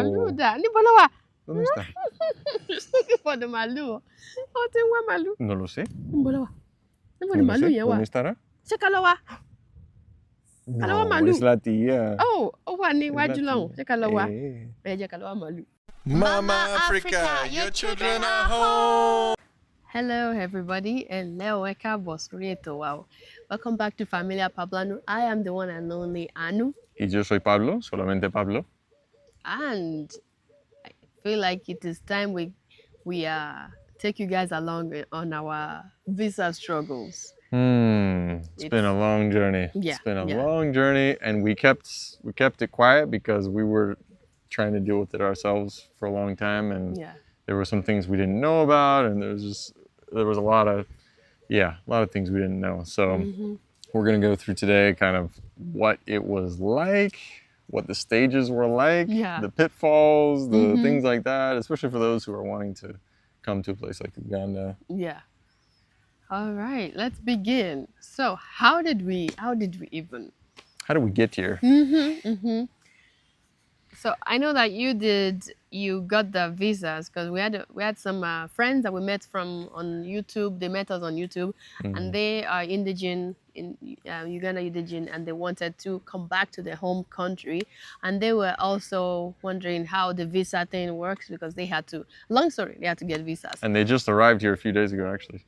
Màlúù dà. Níbo ló wà? ¿Dónde está? He's looking for the màlúù. Ó ti ń wá màlúù. No lo sé. Níbo ló wà? Níbo ni No lo màlúù sé. yẹn wà? ¿Dónde estará? Ṣé ká lọ wá? Ká lọ wá No, màlúù. es la tía. Oh, ó wà ní Es iwájú la lọ́hùn. tía. Ṣé ká lọ wá? Eh. Ẹ jẹ́ ká lọ wá màlúù. Mama Africa, your children are home. Hello everybody, and ẹ káàbọ̀ sórí ètò wa o. Welcome back to Familia Pablanu. I am the one and only Anu, Y yo soy Pablo, solamente Pablo. and I feel like it is time we take you guys along on our visa struggles. It's been a long journey. Yeah, It's been a yeah. long journey, and we kept it quiet because we were trying to deal with it ourselves for a long time, and Yeah. there were some things we didn't know about, and there was a lot of things we didn't know. So we're gonna go through today kind of what it was like, what the stages were like, Yeah. the pitfalls, the things like that, especially for those who are wanting to come to a place like Uganda. Yeah. All right, let's begin. So how did we even? How did we get here? So I know that you got the visas because we had some friends that we met on YouTube. They met us on YouTube, and they are indigent in Uganda, indigent, and they wanted to come back to their home country, and they were also wondering how the visa thing works because they had to. Long story, they had to get visas. And they just arrived here a few days ago, actually.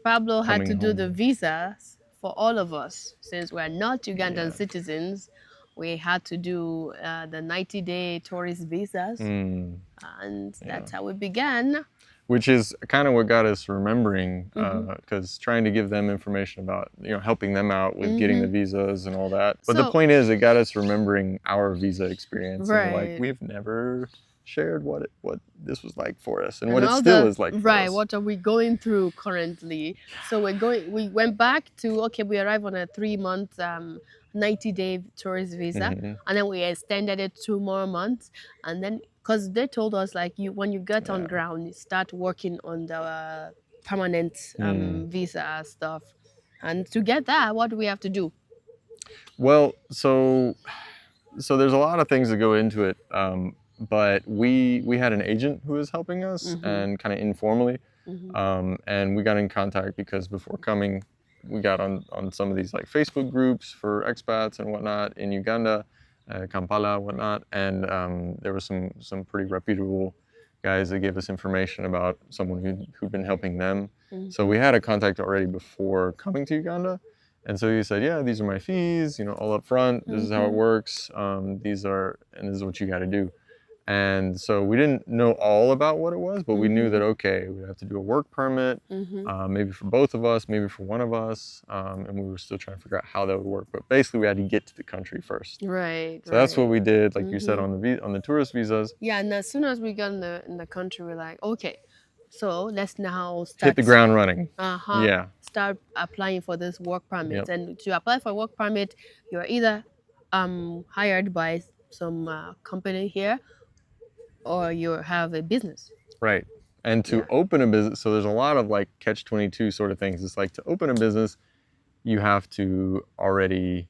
Pablo had to Coming do home. the visas for all of us since we're not Ugandan Yeah. citizens. We had to do the 90-day tourist visas, and that's how we began. Which is kind of what got us remembering, because trying to give them information about, helping them out with getting the visas and all that. But the So- point is, it got us remembering our visa experience. And we're Right. like, we've never shared what this was like for us and And what it all still the- is like for right, us. what are we going through currently? So we went back to, we arrived on a 3-month 90-day tourist visa, and then we extended it 2 more months, and then because they told us like when you get on ground, you start working on the permanent visa stuff, and to get that, what do we have to do? Well, so there's a lot of things that go into it, but we had an agent who was helping us and kind of informally, and we got in contact because before coming, we got on some of these like Facebook groups for expats and whatnot in Uganda, Kampala, whatnot, and there were some pretty reputable guys that gave us information about someone who'd been helping them. So we had a contact already before coming to Uganda. And so he said, yeah, these are my fees, all up front. This is how it works. This is what you got to do. And so we didn't know all about what it was, but we knew that, okay, we'd have to do a work permit, maybe for both of us, maybe for one of us. And we were still trying to figure out how that would work. But basically, we had to get to the country first. Right. So that's what we did, like you said, on the tourist visas. Yeah, and as soon as we got in the country, we're like, okay, so let's now start. Hit the ground running. Yeah. Start applying for this work permit. Yep. And to apply for a work permit, you're either hired by some company here, or you have a business. Right. And to open a business, so there's a lot of like catch-22 sort of things. It's like to open a business, you have to already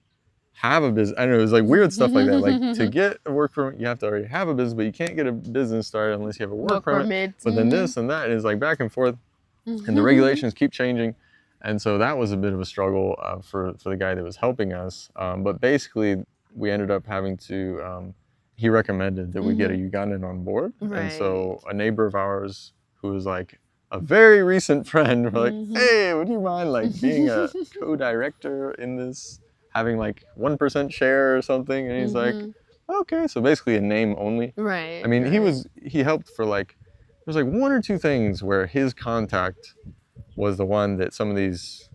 have a business. I don't know, it's like weird stuff like that. Like to get a work permit, you have to already have a business, but you can't get a business started unless you have a work permit. But then this and that is like back and forth, and the regulations keep changing. And so that was a bit of a struggle for the guy that was helping us. But basically, we ended up having to, he recommended that we get a Ugandan on board. Right. And so a neighbor of ours who was like a very recent friend, we're like, hey, would you mind like being a co-director in this, having like 1% share or something? And he's like, okay. So basically a name only. Right. I mean, he helped for like, there's like 1 or 2 things where his contact was the one that some of these,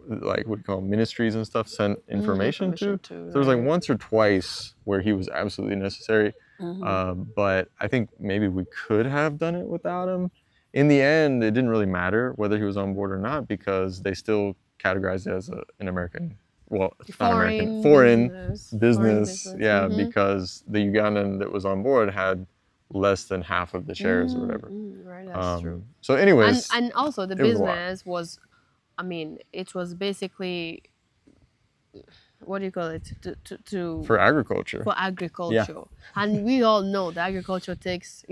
like what you call ministries and stuff, sent information to. So there was like once or twice where he was absolutely necessary. But I think maybe we could have done it without him. In the end, it didn't really matter whether he was on board or not because they still categorized it as an American, well, not American, foreign business. Yeah, because the Ugandan that was on board had less than half of the shares or whatever. Right, that's true. So anyways. And also the it was a lot. business was, I mean, it was basically, what do you call it, For agriculture. for agriculture. And we all know that agriculture takes,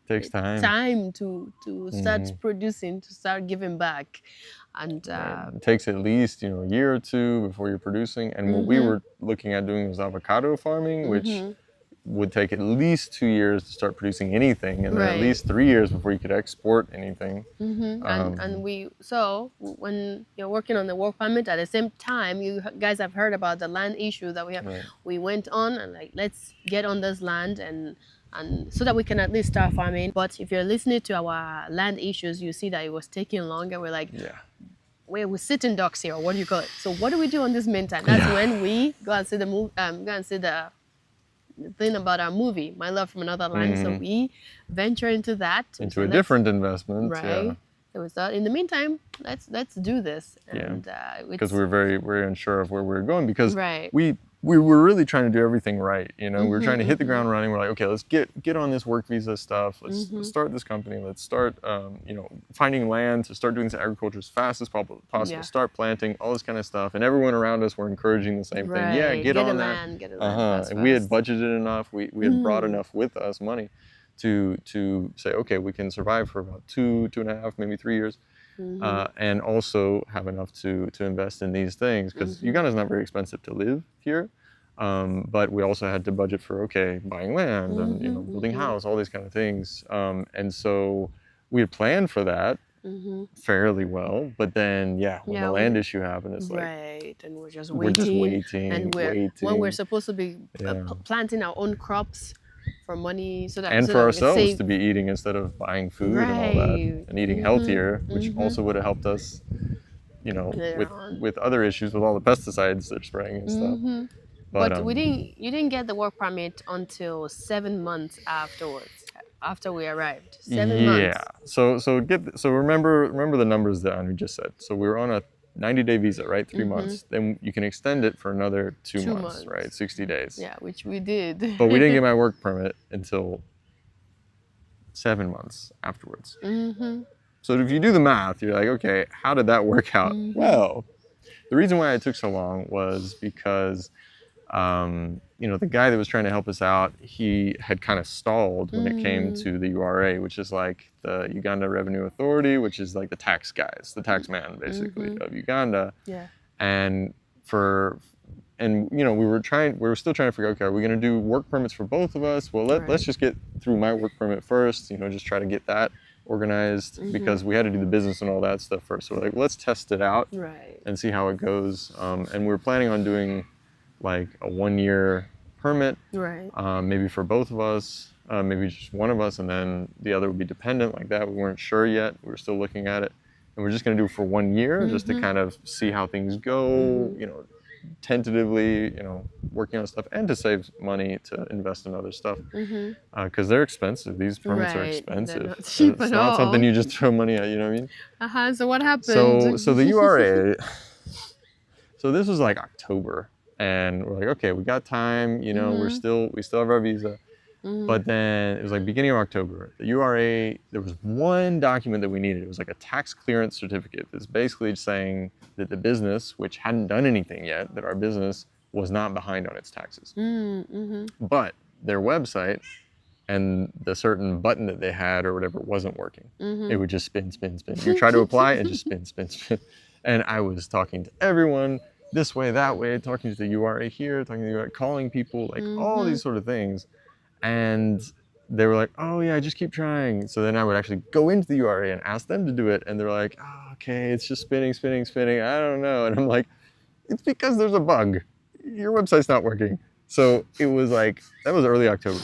Takes time. time to start Mhm. producing, to start giving back. And Right. It takes at least, a year or two before you're producing. And what we were looking at doing was avocado farming, which would take at least 2 years to start producing anything, and then at right. least 3 years before you could export anything. And when you're working on the work permit, at the same time, you guys have heard about the land issue that we have. Right. We went on and like, let's get on this land and so that we can at least start farming. But if you're listening to our land issues, you see that it was taking longer. We're like, Yeah. we're sitting ducks here. What do you call it? So what do we do in this meantime? That's when we go and see the go and see the thing about our movie, My Love from Another Land. So we venture into that. Into a different investment. Right. Yeah. So we thought, in the meantime, let's do this. And because we're very unsure of where we're going, because right. we were really trying to do everything right. We were trying to hit the ground running. We're like, okay, let's get on this work visa stuff. Let's start this company. Let's start, finding land to start doing this agriculture as fast as possible. Start planting, all this kind of stuff. And everyone around us were encouraging the same thing. Yeah, get on that. Land, get a land And we had budgeted enough. We had brought enough with us, money, to say, okay, we can survive for about 2.5, maybe 3 years. And also have enough to invest in these things, because Uganda is not very expensive to live here, but we also had to budget for buying land and building a house, all these kind of things, and so we had planned for that fairly well, but then when the land issue happened, it's like right, and we're just waiting, and when we're supposed to be planting our own crops for money, so that and for ourselves to be eating instead of buying food and all that, and eating healthier, which also would have helped us, with other issues with all the pesticides they're spraying and stuff. But you didn't get the work permit until 7 months afterwards, after we arrived. 7 months. Yeah. So remember the numbers that Anu just said. So we were on a 90-day visa, right? 3 months. Then you can extend it for another 2 months, right? 60 days. Yeah, which we did. But we didn't get my work permit until 7 months afterwards. So if you do the math, you're like, okay, how did that work out? Well, the reason why it took so long was because the guy that was trying to help us out, he had kind of stalled when it came to the URA, which is like the Uganda Revenue Authority, which is like the tax guys, the tax man basically of Uganda. Yeah. And we were still trying to figure out, okay, are we going to do work permits for both of us? Well, let's just get through my work permit first, just try to get that organized, because we had to do the business and all that stuff first. So we're like, let's test it out and see how it goes. And we were planning on doing like a 1-year permit, maybe for both of us, maybe just one of us, and then the other would be dependent like that. We weren't sure yet. We were still looking at it, and we're just going to do it for 1 year, just to kind of see how things go, tentatively, working on stuff, and to save money to invest in other stuff, because they're expensive. These permits are expensive. They're not cheap it's at not all. something you just throw money at, you know what I mean? So what happened? So the URA, so this was like October. And we're like, okay, we got time, we still have our visa. But then it was like beginning of October. The URA, there was one document that we needed. It was like a tax clearance certificate that's basically saying that the business, which hadn't done anything yet, that our business was not behind on its taxes. But their website and the certain button that they had or whatever wasn't working. It would just spin. You try to apply, it just spin. And I was talking to everyone, this way, that way, talking to the URA here, talking to the URA, calling people, like all these sort of things. And they were like, oh yeah, just keep trying. So then I would actually go into the URA and ask them to do it. And they're like, oh, okay, it's just spinning. I don't know. And I'm like, it's because there's a bug. Your website's not working. So it was like, that was early October.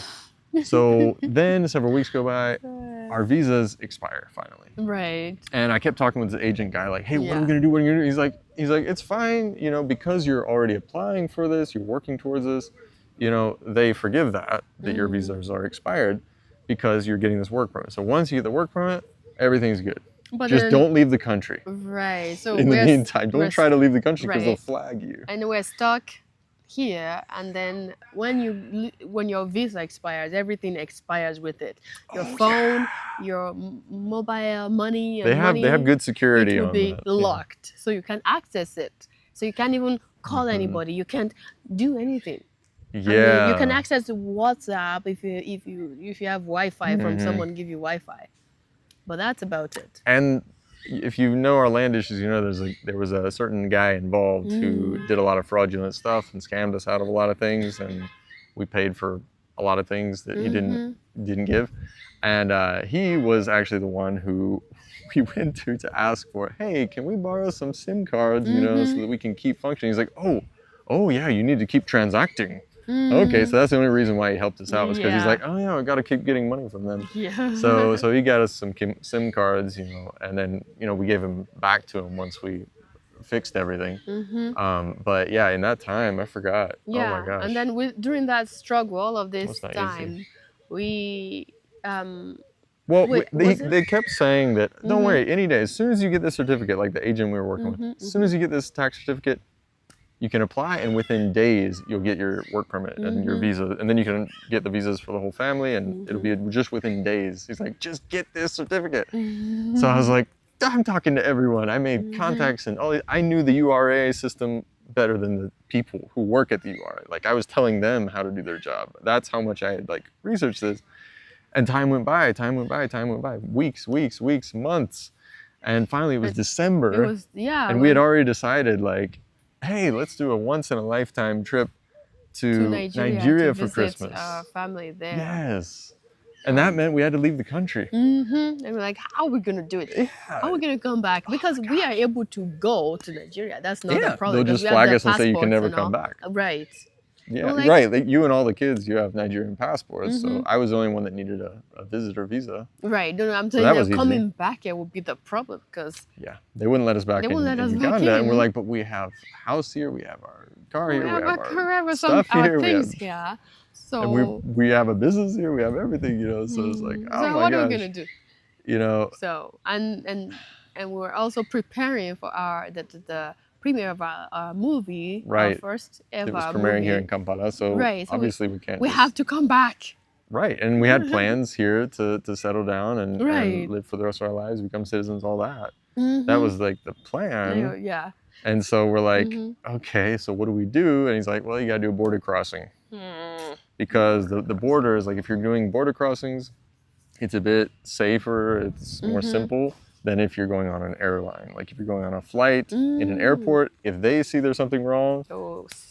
So then several weeks go by, our visas expire finally. Right. And I kept talking with the agent guy, like, hey, what are we gonna do? What are we gonna do? He's like, it's fine, because you're already applying for this, you're working towards this, they forgive that your visas are expired because you're getting this work permit. So once you get the work permit, everything's good. But just don't leave the country. Right. So in the meantime, don't try to leave the country because they'll flag you. And we're stuck here, and then when your visa expires, everything expires with it. Your phone, your mobile money, and they have good security it will on be that. locked, so you can't access it. So you can't even call anybody. You can't do anything. I mean, you can Yeah. access WhatsApp if you have Wi-Fi from someone give you Wi-Fi, but that's about it. And if you know our land issues, you know there was a certain guy involved who did a lot of fraudulent stuff and scammed us out of a lot of things, and we paid for a lot of things that he didn't give. And he was actually the one who we went to ask for, hey, can we borrow some SIM cards, you know, so that we can keep functioning. He's like, oh yeah, you need to keep transacting. Okay, so that's the only reason why he helped us out was because he's like, oh yeah, I got to keep getting money from them. Yeah. So he got us some SIM cards, you know, and then, you know, we gave him back to him once we fixed everything. But yeah, in that time, I forgot. Yeah. Oh my gosh. And then during that struggle, all of this Was not time, easy. we Well, wait, they kept saying that, don't worry, any day, as soon as you get this certificate, like the agent we were working with, as soon as you get this tax certificate, you can apply, and within days you'll get your work permit and your visa, and then you can get the visas for the whole family, and it'll be just within days. He's like, just get this certificate. So I was like, I'm talking to everyone. I made contacts and I knew the URA system better than the people who work at the URA. Like, I was telling them how to do their job. That's how much I had like researched this. And time went by, weeks, months. And finally it was December. And we had already decided, like, hey, let's do a once in a lifetime trip to Nigeria for Christmas. Our family there. Yes. And that meant we had to leave the country. And we're like, how are we going to do it? Yeah. How are we going to come back? Because we are able to go to Nigeria. That's not a problem. They'll just flag us and say you can never come back. Right. Yeah, like, right. You and all the kids, you have Nigerian passports. So I was the only one that needed a visitor visa. Right. No, I'm telling you, coming back here would be the problem because... Yeah, they wouldn't let us back in Uganda. And we're like, but we have a house here, we have our car here, we have our stuff here, things here. So... And we have a business here, we have everything, you know. So it's like, oh my gosh. So what are we going to do? You know. So, and we're also preparing for the premiere of our movie, right. Our first ever movie. It was premiering movie. here in Kampala, so obviously we can't. We have to come back. Right, and we had plans here to settle down and live for the rest of our lives, become citizens, all that. That was like the plan. Yeah. And so we're like, okay, so what do we do? And he's like, well, you gotta do a border crossing. Because the border is like, if you're doing border crossings, it's a bit safer, it's more simple than if you're going on an airline. Like if you're going on a flight in an airport, if they see there's something wrong,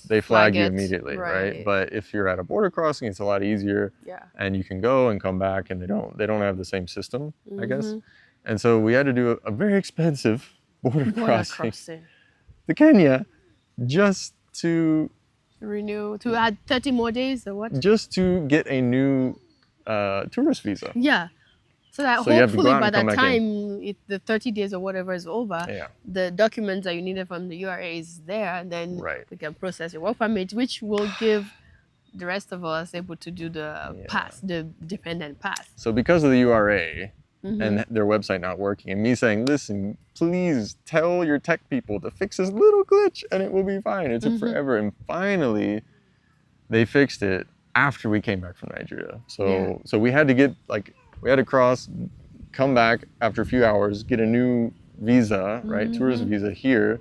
they flag you immediately, right? But if you're at a border crossing, it's a lot easier. Yeah. And you can go and come back, and they don't have the same system, I guess. And so we had to do a very expensive border crossing to Kenya just to renew, to add 30 more days or what? Just to get a new tourist visa. Yeah. So that hopefully by the time the 30 days or whatever is over, the documents that you needed from the URA is there, and then we can process your work permit, which will give the rest of us able to do the pass, the dependent pass. So because of the URA and their website not working, and me saying, listen, please tell your tech people to fix this little glitch and it will be fine. It took forever. And finally, they fixed it after we came back from Nigeria. So we had to get we had to cross, come back after a few hours, get a new visa, right, tourist visa here,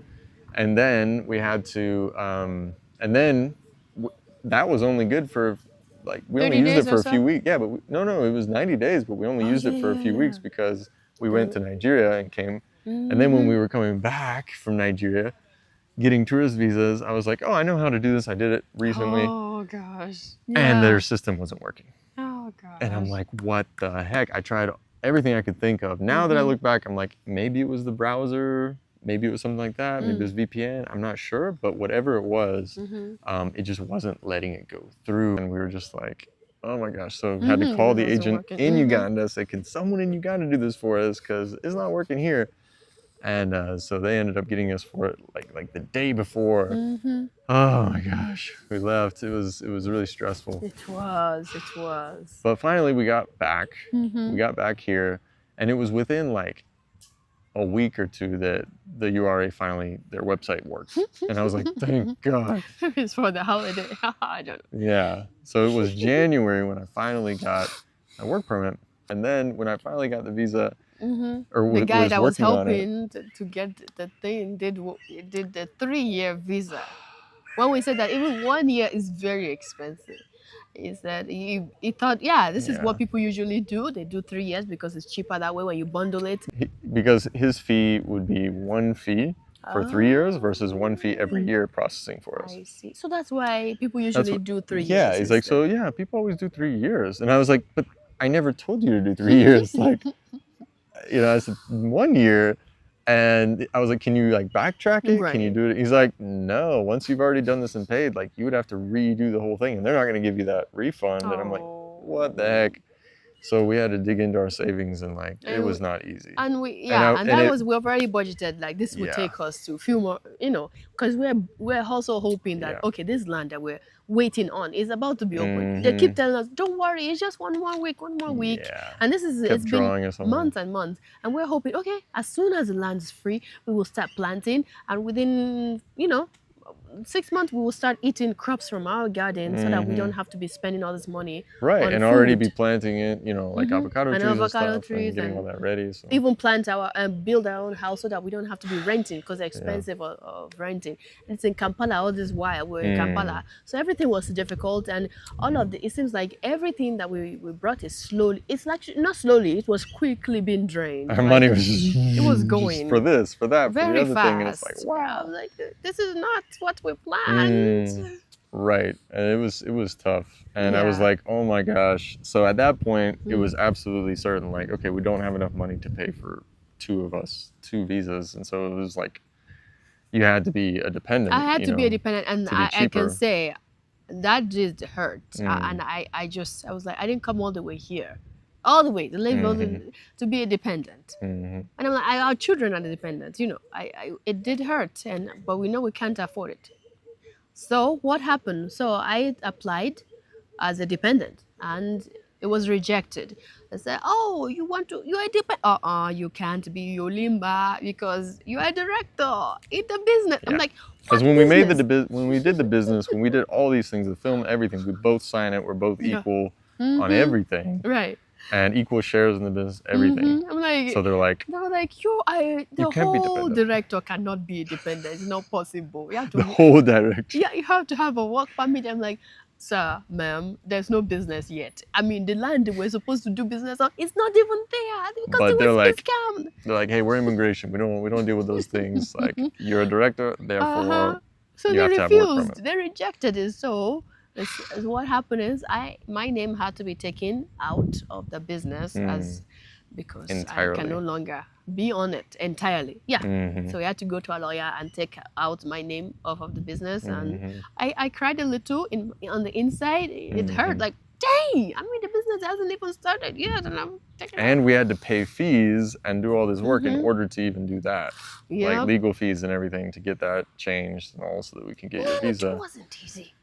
and then we had to, that was only good for, like, we only used it for a few weeks. Yeah, but no, it was 90 days, but we only used it for a few weeks because we went to Nigeria and came, and then when we were coming back from Nigeria, getting tourist visas, I was like, oh, I know how to do this. I did it recently. Oh gosh. And their system wasn't working. Oh gosh. And I'm like, what the heck? I tried everything I could think of. Now that I look back, I'm like, maybe it was the browser, maybe it was something like that, maybe it was VPN, I'm not sure, but whatever it was, it just wasn't letting it go through. And we were just like, oh my gosh. So we had to call the agent in Uganda, say, can someone in Uganda do this for us? Because it's not working here. And so they ended up getting us for it like the day before. Oh my gosh, we left. It was really stressful. It was. But finally we got back. We got back here, and it was within like a week or two that the URA finally, their website worked. And I was like, thank God. It's for the holiday. I don't know. Yeah. So it was January when I finally got my work permit. And then when I finally got the visa, or the guy that was helping to get the thing did the 3-year visa. when we said that even 1 year is very expensive. Is that he thought, yeah, this is Yeah. what people usually do. They do 3 years because it's cheaper that way when you bundle it. Because his fee would be one fee for 3 years versus one fee every Oh, year processing for us. I see. So that's why people That's usually what, do three yeah, years he's like, instead. so yeah, people always do 3 years. And I was like, but I never told you to do 3 years. Like, I said 1 year. And I was like, can you like backtrack it? Can you Right. do it? He's like, no, once you've already done this and paid, like you would have to redo the whole thing and they're not going to give you that refund. And I'm like, what the Oh. heck? So we had to dig into our savings and like, it was And not easy. and And that it, was, we've already budgeted like this would yeah, take us to a few more, because we're also hoping that, yeah. okay, this land that we're waiting on is about to be open. They keep Mm-hmm. telling us, don't worry, it's just one more week, one more week. Yeah. And Kept it's been drawing us on months and months, and we're hoping, okay, as soon as the land is free, we will start planting, and within 6 months we will start eating crops from our garden, so that we don't have to be spending all this money Right, on and already be food. planting it, like avocado And trees and avocado stuff and trees, getting all and that ready. So even plant our and build our own house, so that we don't have to be renting, because they're yeah. expensive of renting. It's in Kampala all this while we're in Mm. Kampala, so everything was difficult, and all of it seems like everything that we brought is slowly. It's like not slowly. It was quickly being drained. Our Like money was just, it was just for going this, for that, for the very other thing, and it's like, fast. I wow. was like, this is not what we planned. Right, and it was tough, and I was Yeah. like, oh my gosh. So at that point, it was absolutely certain, like, okay, we don't have enough money to pay for two of us, two visas, and so it was like, you had to be a dependent. I had to be a dependent, and to be I can cheaper. say that did hurt. And Mm. I was like, I didn't come all the way here, all the way to live to be a dependent. Mhm. And I'm like, our children are the dependents. It did hurt, but we know we can't afford it. So what happened? So I applied as a dependent, and it was rejected. They said, "Oh, you're a dependent. You can't be Yolimba because you're a director in the business." I'm Yeah. like, Because "What when business?" when we did the business, when we did all these things, the film, everything, we both sign it. We're both Yeah. equal on everything, Right. and equal shares in the business, everything. I'm like, So they're like, they were like, you the can't be whole dependent. director cannot be dependent. It's not possible. You have The to, whole direction. yeah, you have to have a work permit. I'm like, sir, ma'am, there's no business yet. I mean, the land we're supposed to do business on, it's not even there because But it they're was like, scammed. hey, we're immigration. We don't deal with those things. Like, you're a director, therefore So you they have to have work permit. refused. They rejected it. So what happened is my name had to be taken out of the business because I can no Entirely. longer be on it entirely. Yeah. Mhm. So we had to go to a lawyer and take out my name off of the business. And I cried a little on the inside. It hurt like, dang, I mean, the business hasn't even started yet, and I'm taking it out. And we had to pay fees and do all this work in order to even do that. Yeah. Like legal fees and everything to get that changed and all so that we can get your It visa. wasn't easy.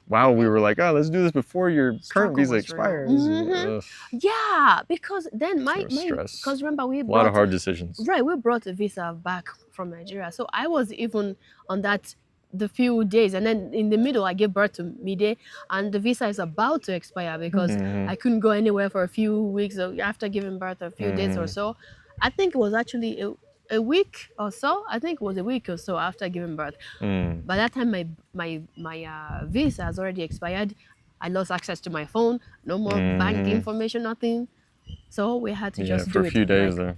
Wow, we were like, oh, let's do this before your current Struggle visa was real. expires. Ugh, Yeah, because then my stress. because remember we a lot of brought hard decisions. right, we brought a visa back from Nigeria. So I was even on that the few days, and then in the middle I gave birth to Midé, and the visa is about to expire because I couldn't go anywhere for a few weeks after giving birth, a few days or so. I think it was actually a week or so. I think it was a week or so after giving birth. By that time, my visa has already expired. I lost access to my phone. No more bank information, nothing. So we had to just for do a it. few days there.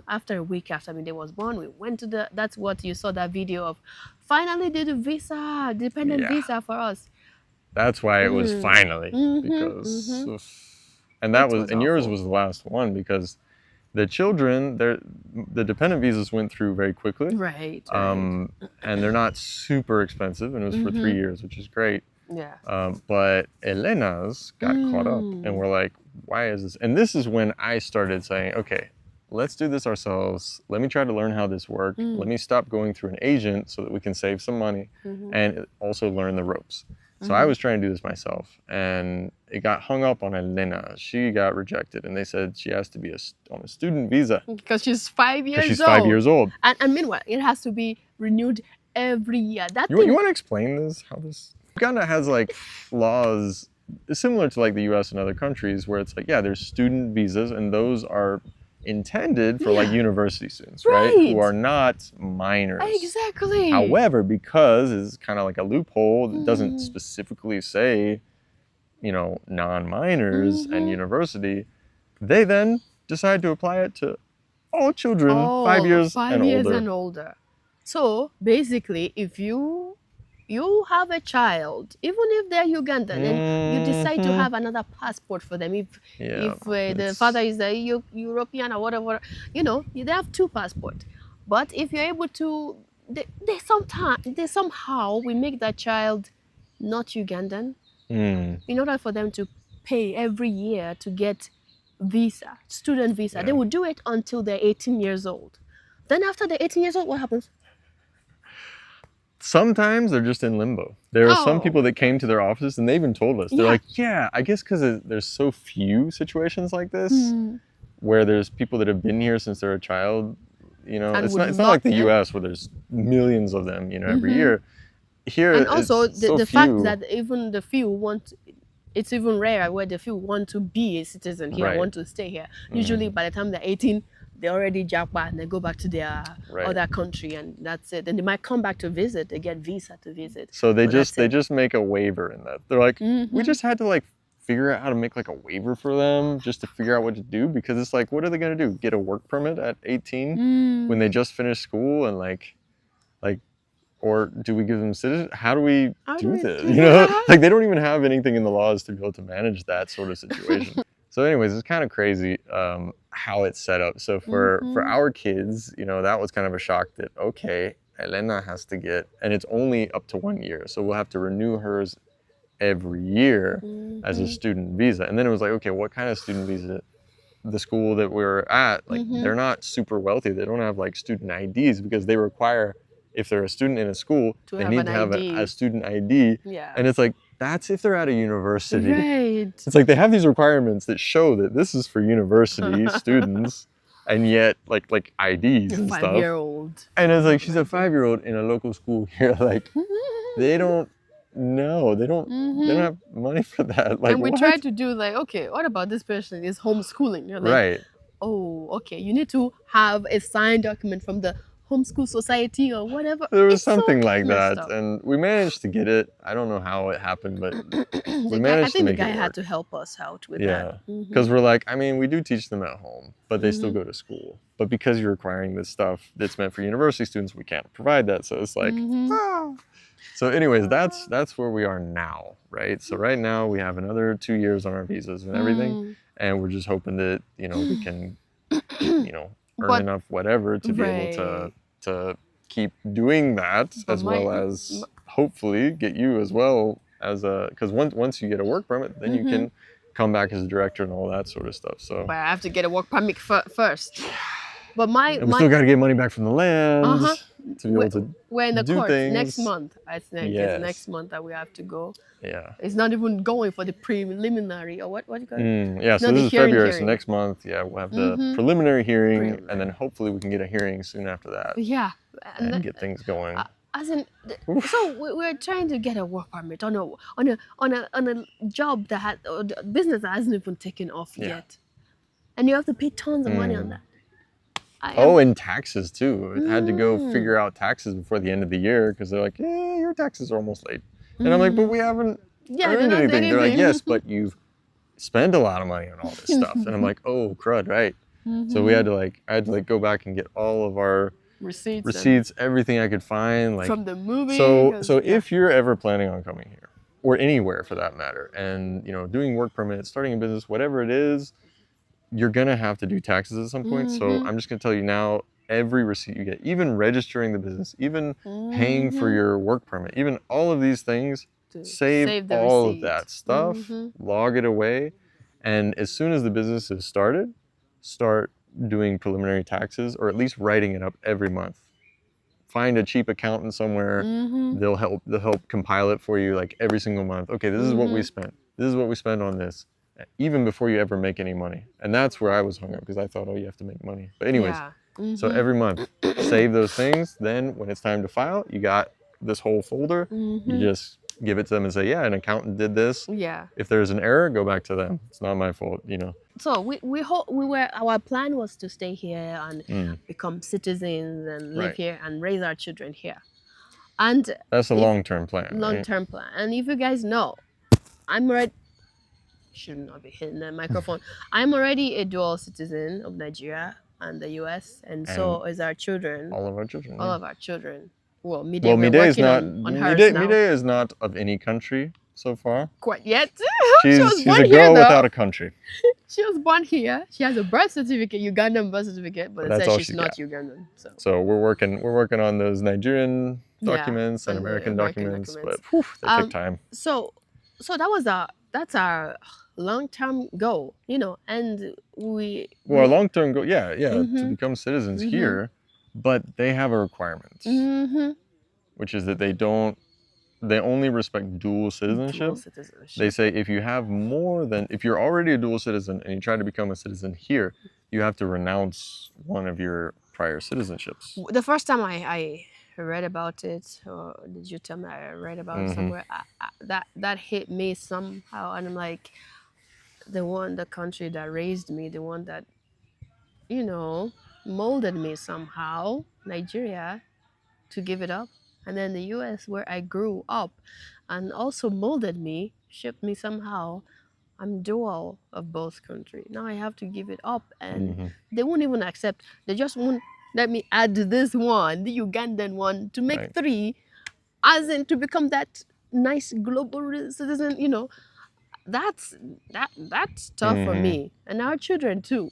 After a week after Midé was born, we went to that's what you saw that video of. Finally did a visa, dependent visa for us. That's why it was finally because, and that was and yours awful. was the last one because the children, the dependent visas went through very quickly. Right. And they're not super expensive, and it was for 3 years, which is great. Yeah. But Elena's got caught up, and we're like, why is this? And this is when I started saying, okay, let's do this ourselves. Let me try to learn how this works. Let me stop going through an agent so that we can save some money and also learn the ropes. So I was trying to do this myself, and it got hung up on Elena. She got rejected, and they said she has to be on a student visa. Because she's 5 years old. She's 5 years old. And meanwhile, it has to be renewed every year. You want to explain this? How this? Uganda has like laws similar to like the U.S. and other countries where it's like, yeah, there's student visas, and those are intended for like Yeah. university students, right? Who Right. are not minors. Exactly. However, because it's kind of like a loophole that doesn't Mhm. specifically say, you know, non-minors and Mhm. university, they then decide to apply it to all children 5 Oh, years and 5 years older. and older. So basically, if you have a child, even if they're Ugandan, and you decide to Mhm. have another passport for them, Yeah, if the father it's is a European or whatever, they have two passports. But if you're able to, they somehow we make that child not Ugandan mm, in order for them to pay every year to get visa, student visa. They yeah. will do it until they're 18 years old. Then after they're 18 years old, what happens? Sometimes they're just in limbo. There are some Oh, people that came to their offices and they even told us, they're yeah. like, yeah, I guess because there's so few situations like this Hmm. where there's people that have been here since they're a child. You know, And it's would not like not the and U.S. where there's millions of them, you know, every hmm year. Here, and also it's the, so the fact few. that even the few want, it's even rare where the few want to be a citizen here, Right. want to stay here. Usually Mhm. by the time they're 18, they already jackpot and they go back to their Right. other country and that's it. And they might come back to visit, they get visa to visit. So they But that's it. just make a waiver in that. They're like, we Hmm. just had to like figure out how to make like a waiver for them just to figure out what to do because it's like, what are they gonna do? Get a work permit at 18 when they Mm. just finished school and like or do we give them citizen? How do we How do do we this? do You know, that? like they don't even have anything in the laws to be able to manage that sort of situation. So, anyways, it's kind of crazy how it's set up. So for Hmm. our kids, you know, that was kind of a shock that okay, Elena has to get, and it's only up to 1 year, so we'll have to renew hers every year as a Hmm. student visa. And then it was like, okay, what kind of student visa? The school that we're at, like Hmm. they're not super wealthy. They don't have like student IDs because they require, if they're a student in a school, To they have need an to have a ID. student ID. Yeah. And it's like, that's if they're at a university. Right. It's like they have these requirements that show that this is for university students and yet like IDs A and stuff. 5-year-old. And it's like, she's a Imagine. 5-year-old in a local school here. Like they don't know. They don't Hmm. have money for that. Like And we try what? to do like, okay, what about this person is homeschooling? You're like, Right. oh, okay, you need to have a signed document from the homeschool society or whatever. There was It's so something like messed that, up. and we managed to get it. I don't know how it happened, but we I managed to think the make guy it had work. to help us out with that. Yeah, Hmm. because we're like, I mean, we do teach them at home, but they still Hmm. go to school. But because you're requiring this stuff that's meant for university students, we can't provide that. So it's like, Hmm. ah. So, anyways, that's where we are now, right? So right now we have another 2 years on our visas and everything, Mm. and we're just hoping that we can earn But enough whatever to be able right, to keep doing that but as well as hopefully get you as well as a because once you get a work permit then you hmm can come back as a director and all that sort of stuff so but I have to get a work permit first. But and we still got to get money back from the land uh-huh. to be able to We're in the do court next things. month. I think it's next Yes. month that we have to go. Yeah. It's not even going for the preliminary or what you call it? Yeah, It's so not this the is February, so hearing. next month, yeah, we'll have the Mm-hmm. preliminary hearing, and then Preliminary. hopefully we can get a hearing soon after that Yeah. And and get things going. as in, Oof. so we're trying to get a work permit on a job that had or the business that hasn't even taken off Yeah. yet, and you have to pay tons of money on Mm. that. I Oh, am. and taxes too. I had to go Mm, figure out taxes before the end of the year because they're like, yeah, your taxes are almost late. And I'm like, but mm. we haven't Yeah, they're earned not anything. They're like, anything. yes, but you've spent a lot of money on all this stuff. And I'm like, oh, crud, right. So we had Hmm. to I had to go back and get all of our Receipts and receipts, everything I could find. Like, from the movie, so 'cause, yeah. if you're ever planning on coming here or anywhere for that matter, and doing work permits, starting a business, whatever it is, you're gonna have to do taxes at some point. So Hmm. I'm just gonna tell you now, every receipt you get, even registering the business, even paying for Hmm. your work permit, even all of these things, To save save the all of receipt. that stuff, Hmm. log it away, and as soon as the business is started, start doing preliminary taxes or at least writing it up every month. Find a cheap accountant somewhere. Hmm. They'll help compile it for you like every single month. Okay, this is what we Hmm. spent. This is what we spend on this, even before you ever make any money. And that's where I was hung up because I thought, oh, you have to make money. But anyways, Yeah. so Hmm. every month, save those things. Then when it's time to file, you got this whole folder. You Hmm. just give it to them and say, yeah, an accountant did this. Yeah. If there's an error, go back to them. It's not my fault, you know. So we were our plan was to stay here and Mm, become citizens and live right. here and raise our children here. And That's a if long-term plan, long right? term plan. And if you guys know, I'm already should not be hitting the microphone. I'm already a dual citizen of Nigeria and the US, and And so is our children. all of our children. All Yeah. of our children. Well, Midé, Well, we're Midé is working not on hers now. Midé is not of any country so far. Quite yet. She was She's born a here girl though. without a country. She was born here. She has a birth certificate, Ugandan birth certificate, but it That's says all she's she's not got. Ugandan. So we're working on those Nigerian Yeah, documents and and the American American documents, documents. but whew, they take time. So that's our long-term goal, you know, and we Well, our long-term goal, yeah, to Mhm. become citizens Mhm. here, but they have a requirement, which is that they only respect dual citizenship. Dual citizenship. They say if you're already a dual citizen and you try to become a citizen here, you have to renounce one of your prior citizenships. The first time I read about it, or did you tell me I read about it somewhere? That hit me somehow, and I'm like, the country that raised me, the one that molded me somehow, Nigeria, to give it up, and then the U.S. where I grew up, and also molded me, shaped me somehow. I'm dual of both countries. Now I have to give it up, and they won't even accept. They just won't let me add this one, the Ugandan one, to make Right. 3, as in to become that nice global citizen. That's tough for me and our children too.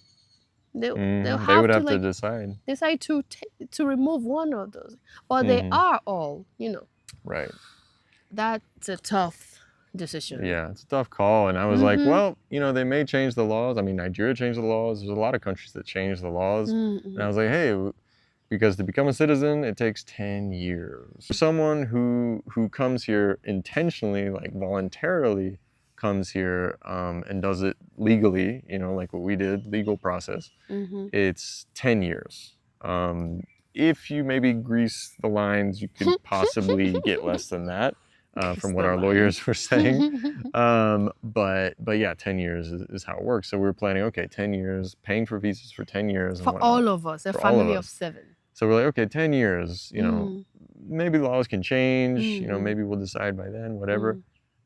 They'll They would have to decide. decide to remove one of those, but they are all. Right. That's a tough decision. Yeah, it's a tough call. And I was like, well, they may change the laws. I mean, Nigeria changed the laws. There's a lot of countries that change the laws. And I was like, hey, because to become a citizen, it takes 10 years. Someone who comes here intentionally, like voluntarily comes here and does it legally, like what we did, legal process, it's 10 years. If you maybe grease the lines, you could possibly get less than that. From what our lawyers were saying. But yeah, 10 years is how it works. So we were planning, okay, 10 years, paying for visas for 10 years. For all of us, a family of 7. So we're like, okay, 10 years, maybe laws can change, maybe we'll decide by then, whatever.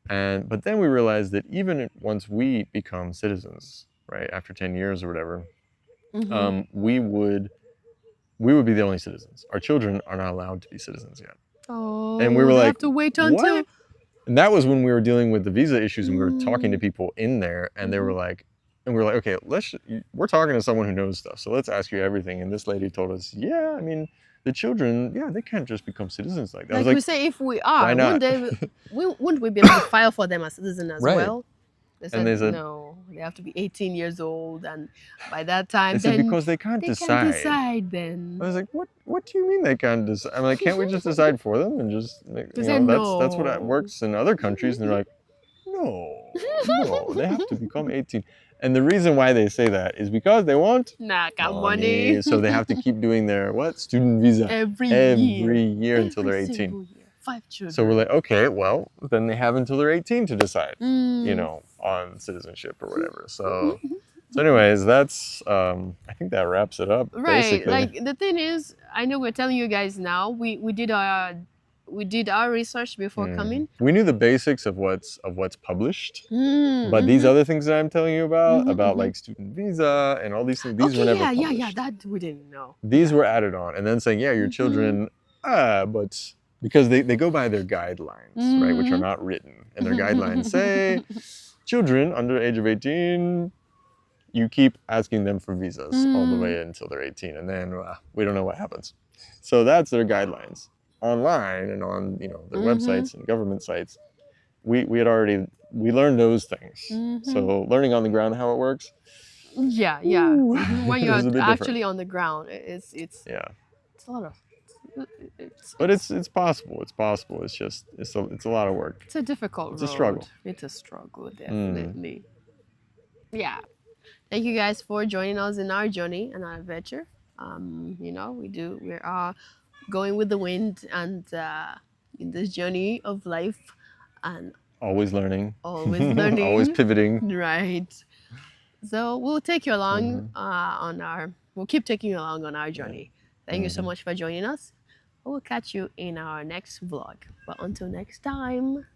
But then we realized that even once we become citizens, right, after 10 years or whatever, we would be the only citizens. Our children are not allowed to be citizens yet. Oh, and we were like, have to wait until. What? And that was when we were dealing with the visa issues, and we were talking to people in there, and they were like, and we were like, okay, we're talking to someone who knows stuff, so let's ask you everything. And this lady told us, yeah, I mean, the children, yeah, they can't just become citizens like that. I was like, we say, if we are, why not? Wouldn't we be able to file for them as citizens as well? They said, no, they have to be 18 years old, and by that time, then because they can't decide. Can't decide then. I was like, what do you mean they can't decide? I'm like, can't we just decide for them and just, that's what works in other countries? And they're like, no, they have to become 18. And the reason why they say that is because they want money. So they have to keep doing their student visa every year until they're 18. 5 children. So we're like, okay, well, then they have until they're 18 to decide, on citizenship or whatever. So anyways, that's, I think that wraps it up. Right. Basically. Like, the thing is, I know we're telling you guys now, we did our research before coming. We knew the basics of what's published, but these other things that I'm telling you about like student visa and all these things, these were never published. Yeah, that we didn't know. These were added on, and then saying, yeah, your children, but because they go by their guidelines, right, which are not written, and their guidelines say, children under the age of 18, you keep asking them for visas all the way until they're 18, and then we don't know what happens. So that's their guidelines. Online and on their websites and government sites, we learned those things. So learning on the ground how it works. Yeah. When you're actually on the ground, it's a lot of. But it's possible. It's possible. It's just it's a lot of work. It's a difficult road. It's a struggle. It's a struggle, definitely. Yeah. Thank you guys for joining us in our journey and our adventure. We are going with the wind and in this journey of life. and Always learning. always learning. Always pivoting. Right. So we'll take you along we'll keep taking you along on our journey. Thank you so much for joining us. We'll catch you in our next vlog. But until next time,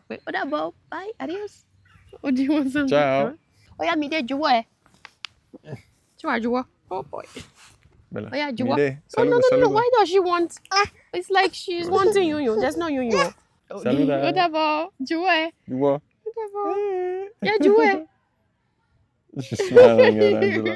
wait, what about? Bye, adios. Or do you want something? Ciao. Oh yeah, Midé, Jua. Jua. Oh boy. Bella. Oh yeah, Jua. Midé, No, no, saluda, no, no, no. saluda. Why does she want? It's like she's wanting you. There's no you. Saluda. Whatever. Jua. Jua. Whatever. Yeah, Jua. She's smiling at Angela.